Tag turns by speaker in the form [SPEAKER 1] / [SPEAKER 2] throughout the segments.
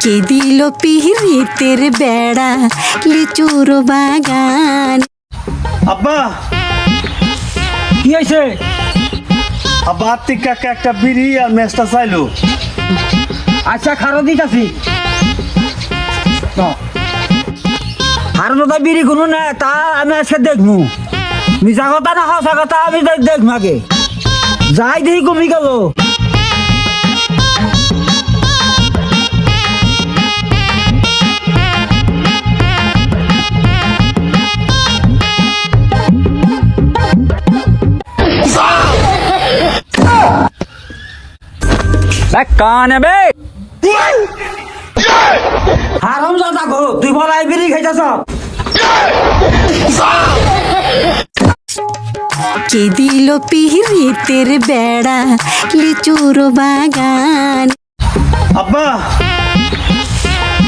[SPEAKER 1] কে দিল পিরিতের বেড়া লিচুর বাগান।
[SPEAKER 2] আব্বা
[SPEAKER 3] কি হয়েছে?
[SPEAKER 2] আব্বা আত্মিক কাকা একটা বিড়ি আর মেসটা চাইলো।
[SPEAKER 3] আচ্ছা খারো দিতেছি। আর তো বিড়ি কোনো না, তা আমি আজকে দেখবো। মিশা কথা না হসা কথা আমি দেখবো আগে। যাই দেখি কমে গেল। কানে বে হারাম জাদা গো, তুই বলাই বিড়ি খাইতেছ।
[SPEAKER 1] কে দিল পিরিতের বেড়া লিচুর বাগান।
[SPEAKER 2] আব্বা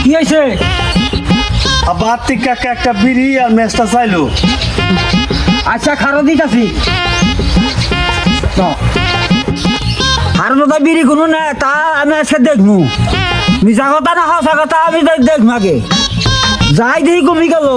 [SPEAKER 3] কি হয়েছে?
[SPEAKER 2] আব্বা আত্মিক কাকা একটা বিড়ি আর মেসটা চাইলো।
[SPEAKER 3] আচ্ছা খারো দিতেছি। আর তো বিড়ি কোনো না, তা আমি আজকে দেখবো। মিশা কথা না হসা কথা আমি দেখবো আগে। যাই দেখি কমে গেল।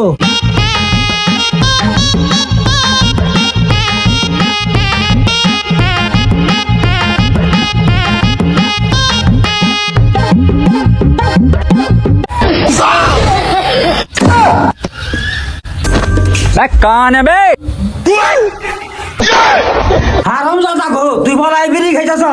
[SPEAKER 3] কানে বে হারাম জাদা গো, তুই বলাই বিড়ি খাইতেছ।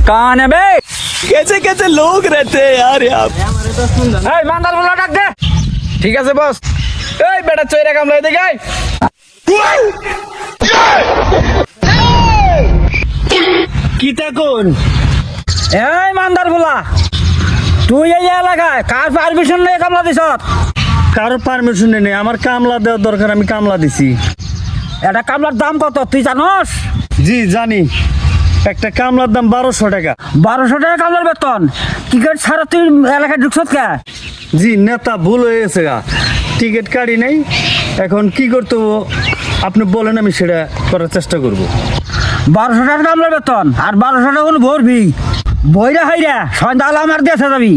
[SPEAKER 3] কানে বে
[SPEAKER 4] कैसे कैसे लोग रहते हैं यार यहाँ पे।
[SPEAKER 3] এই মান্দার বলা ডাক দে।
[SPEAKER 4] ঠিক আছে বস। এই বেটা চৈরা কামলা দেখে আয়।
[SPEAKER 2] কি তখন?
[SPEAKER 3] এই মান্দার বলা, তুই এই এলাকায় কার পারমিশন নিয়ে কামলা দিছ?
[SPEAKER 2] কারো পারমিশন নেই, আমার কামলা দেওয়ার দরকার, আমি কামলা দিছি।
[SPEAKER 3] এটা কামলার দাম কত তুই জানোস?
[SPEAKER 2] জি জানি, একটা কামলার দাম 1200 টাকা।
[SPEAKER 3] 1200 টাকা কামলার বেতন। টিকিট ছাড়া তুই এলাকায় ঢুকছত কে?
[SPEAKER 2] জি নেতা ভুল হয়ে গেছে গা, টিকিট কাটি নাই। এখন কি করতে হবে আপনি বলেন, আমি সেটা করার চেষ্টা করব।
[SPEAKER 3] 1200 টাকা কামলার বেতন আর 1200 টাকা কোনো ভরবি বইরা হাইরা সন্ধ্যা আমার দেশে যাবি।